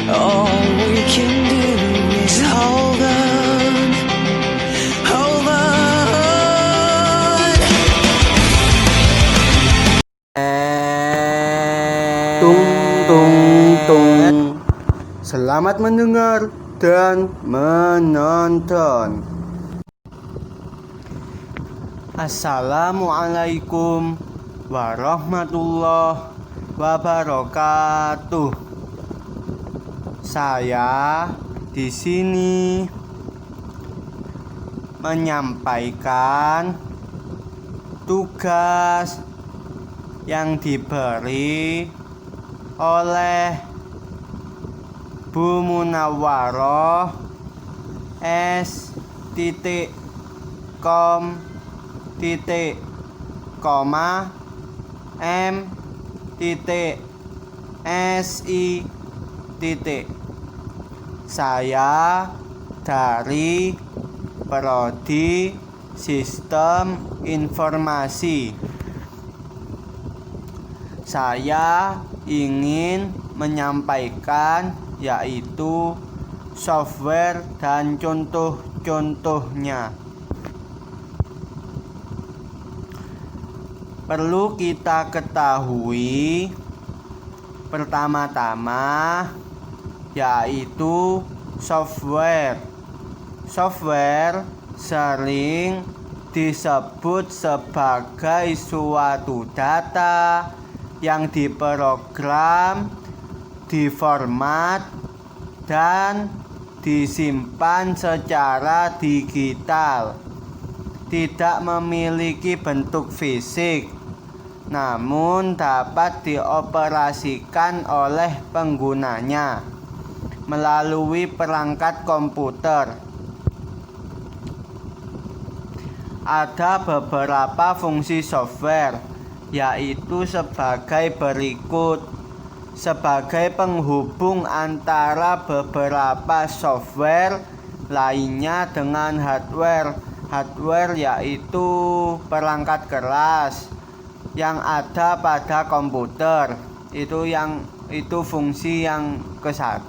All we can do is hold on, hold on. Tung tung tung. Selamat mendengar dan menonton. Assalamualaikum warahmatullahi wabarakatuh. Saya di sini menyampaikan tugas yang diberi oleh Bu Munawwaroh S.M.Si. Saya dari Prodi Sistem Informasi. Saya ingin menyampaikan yaitu software dan contoh-contohnya. Perlu kita ketahui pertama-tama yaitu software. Software sering disebut sebagai suatu data yang diprogram, diformat, dan disimpan secara digital. Tidak memiliki bentuk fisik, namun dapat dioperasikan oleh penggunanya melalui perangkat komputer. Ada beberapa fungsi software, yaitu sebagai berikut. Sebagai penghubung antara beberapa software lainnya dengan hardware. Hardware yaitu perangkat keras yang ada pada komputer. Itu fungsi yang ke-1.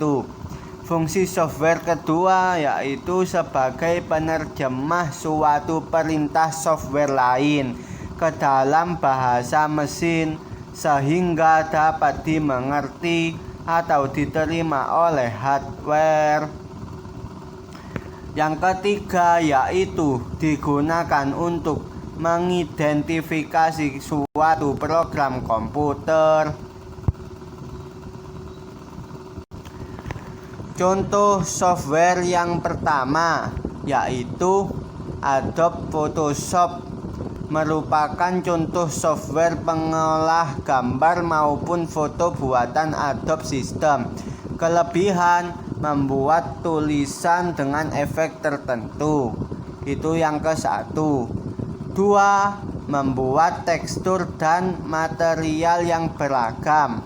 Fungsi software kedua yaitu sebagai penerjemah suatu perintah software lain ke dalam bahasa mesin sehingga dapat dimengerti atau diterima oleh hardware. Yang ketiga yaitu digunakan untuk mengidentifikasi suatu program komputer. Contoh software yang pertama yaitu Adobe Photoshop, merupakan contoh software pengolah gambar maupun foto buatan Adobe System. Kelebihan membuat tulisan dengan efek tertentu. Itu yang ke-1. 2. Membuat tekstur dan material yang beragam.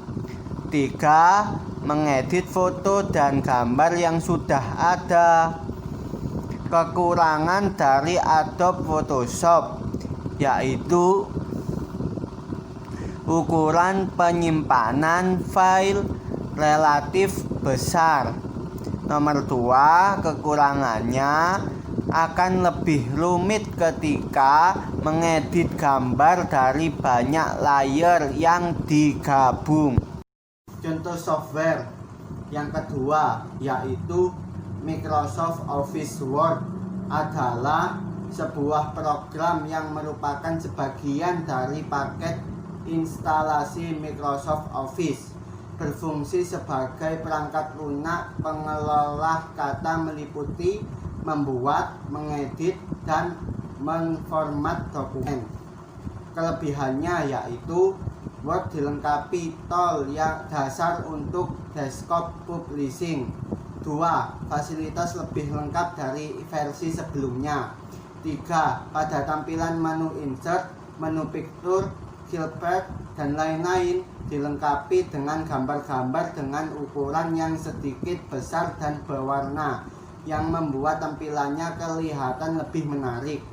3. Mengedit foto dan gambar yang sudah ada. Kekurangan dari Adobe Photoshop yaitu ukuran penyimpanan file relatif besar. Nomor 2, kekurangannya akan lebih rumit ketika mengedit gambar dari banyak layer yang digabung. Contoh software yang kedua yaitu Microsoft Office Word adalah sebuah program yang merupakan sebagian dari paket instalasi Microsoft Office. Berfungsi sebagai perangkat lunak pengelola kata meliputi membuat, mengedit, dan menformat dokumen. Kelebihannya yaitu Word dilengkapi tool yang dasar untuk desktop publishing. 2. Fasilitas lebih lengkap dari versi sebelumnya. 3. Pada tampilan menu insert, menu picture, filter, dan lain-lain dilengkapi dengan gambar-gambar dengan ukuran yang sedikit besar dan berwarna yang membuat tampilannya kelihatan lebih menarik.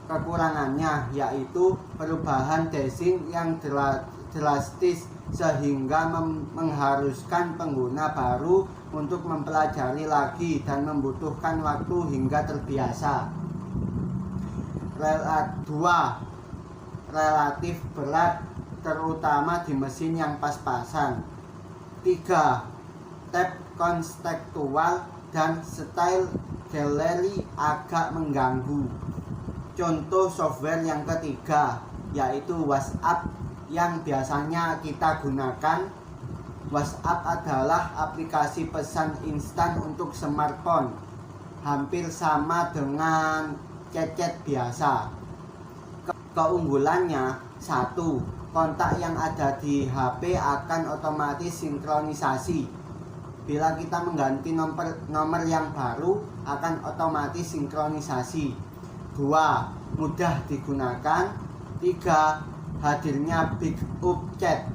Kekurangannya yaitu perubahan desain yang drastis sehingga mengharuskan pengguna baru untuk mempelajari lagi dan membutuhkan waktu hingga terbiasa. 2. Relatif berat, terutama di mesin yang pas-pasan. 3. Tab konstekstual dan style gallery agak mengganggu. Contoh software yang ketiga yaitu WhatsApp yang biasanya kita gunakan. WhatsApp adalah aplikasi pesan instan untuk smartphone, hampir sama dengan chat-chat biasa. Keunggulannya, 1. Kontak yang ada di HP akan otomatis sinkronisasi. Bila kita mengganti nomor yang baru, akan otomatis sinkronisasi. 2. Mudah digunakan. 3. Hadirnya backup chat.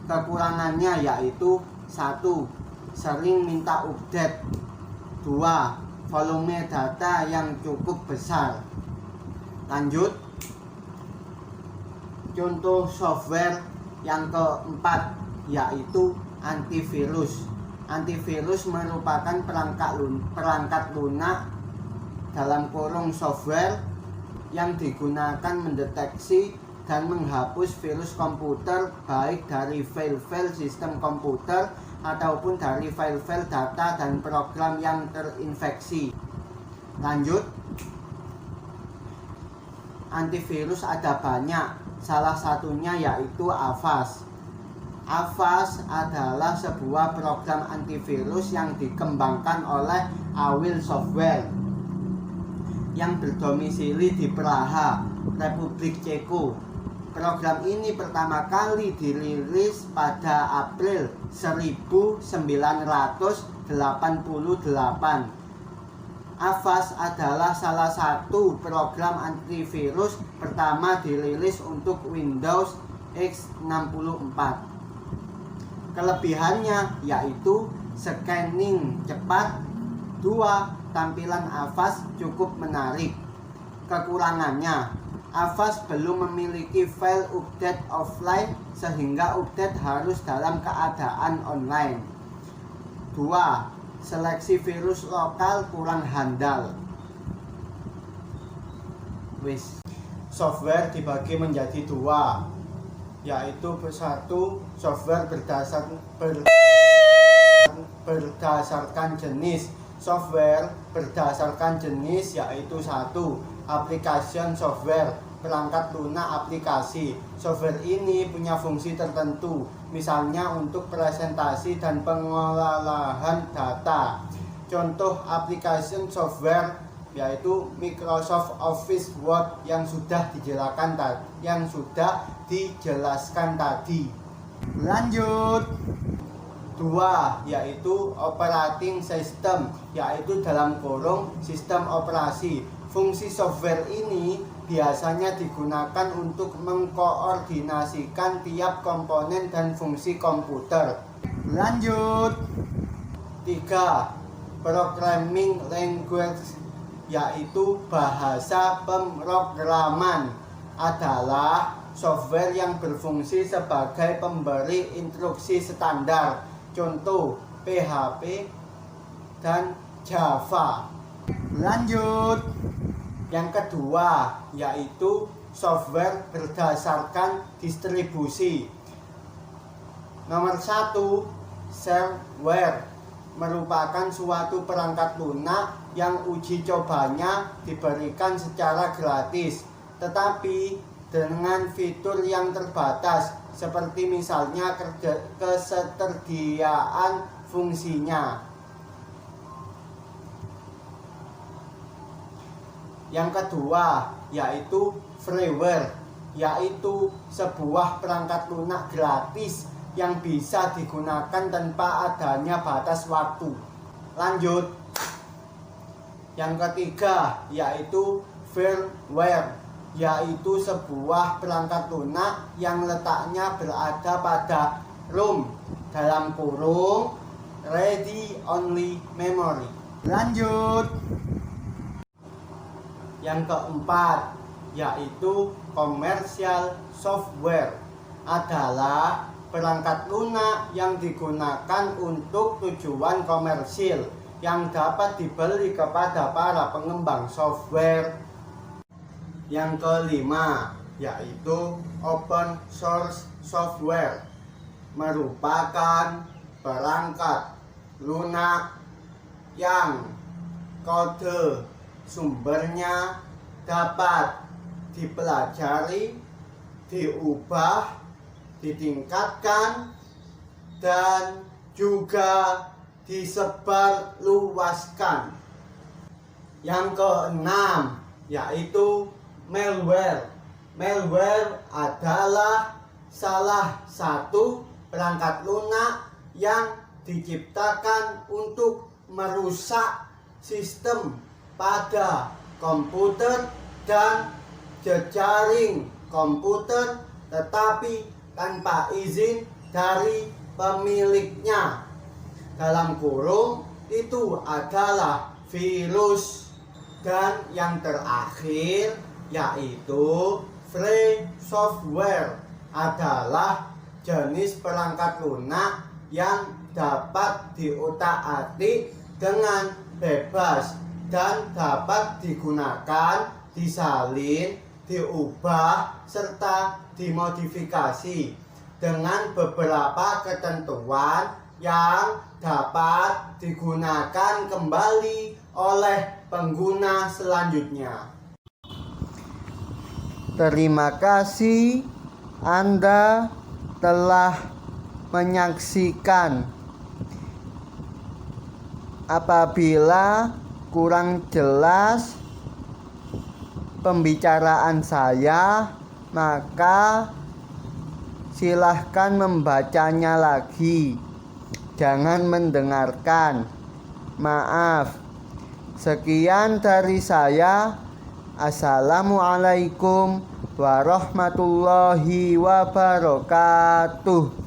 Kekurangannya yaitu 1. Sering minta update. 2. Volume data yang cukup besar. Lanjut. Contoh software yang keempat yaitu antivirus. Antivirus merupakan perangkat lunak dalam kurung software yang digunakan mendeteksi dan menghapus virus komputer, baik dari file-file sistem komputer ataupun dari file-file data dan program yang terinfeksi. Lanjut. Antivirus ada banyak, salah satunya yaitu Avast. Avast adalah sebuah program antivirus yang dikembangkan oleh Awil Software yang berdomisili di Praha, Republik Ceko. Program ini pertama kali dirilis pada April 1988. Avast adalah salah satu program antivirus pertama dirilis untuk Windows x64. Kelebihannya yaitu scanning cepat. 2. Tampilan Avast cukup menarik. Kekurangannya, Avast belum memiliki file update offline sehingga update harus dalam keadaan online. 2. Seleksi virus lokal kurang handal. Software dibagi menjadi 2, yaitu 1. Software berdasarkan jenis. Software berdasarkan jenis yaitu 1. Application software, perangkat lunak aplikasi. Software ini punya fungsi tertentu, misalnya untuk presentasi dan pengolahan data. Contoh application software yaitu Microsoft Office Word yang sudah dijelaskan tadi. Lanjut. 2. Yaitu operating system, yaitu dalam kurung sistem operasi. Fungsi software ini biasanya digunakan untuk mengkoordinasikan tiap komponen dan fungsi komputer. Lanjut. 3. Programming language, yaitu bahasa pemrograman, adalah software yang berfungsi sebagai pemberi instruksi standar. Contoh PHP dan Java. Lanjut. Yang kedua yaitu software berdasarkan distribusi. Nomor 1, shareware merupakan suatu perangkat lunak yang uji cobanya diberikan secara gratis, tetapi dengan fitur yang terbatas, seperti misalnya ketersediaan fungsinya. Yang kedua yaitu freeware, yaitu sebuah perangkat lunak gratis yang bisa digunakan tanpa adanya batas waktu. Lanjut. Yang ketiga yaitu firmware, yaitu sebuah perangkat lunak yang letaknya berada pada ROM, dalam kurung ready only memory. Lanjut. Yang keempat yaitu commercial software, adalah perangkat lunak yang digunakan untuk tujuan komersil yang dapat dibeli kepada para pengembang software. Yang kelima, yaitu open source software, merupakan perangkat lunak yang kode sumbernya dapat dipelajari, diubah, ditingkatkan, dan juga disebarluaskan. Yang keenam, yaitu malware. Malware adalah salah satu perangkat lunak yang diciptakan untuk merusak sistem pada komputer dan jejaring komputer, tetapi tanpa izin dari pemiliknya. Dalam kurung, itu adalah virus. Dan yang terakhir, yaitu free software, adalah jenis perangkat lunak yang dapat diutak-atik dengan bebas dan dapat digunakan, disalin, diubah, serta dimodifikasi dengan beberapa ketentuan yang dapat digunakan kembali oleh pengguna selanjutnya. Terima kasih Anda telah menyaksikan. Apabila kurang jelas pembicaraan saya, maka silahkan membacanya lagi. Jangan mendengarkan. Maaf. Sekian dari saya. Assalamualaikum warahmatullahi wabarakatuh.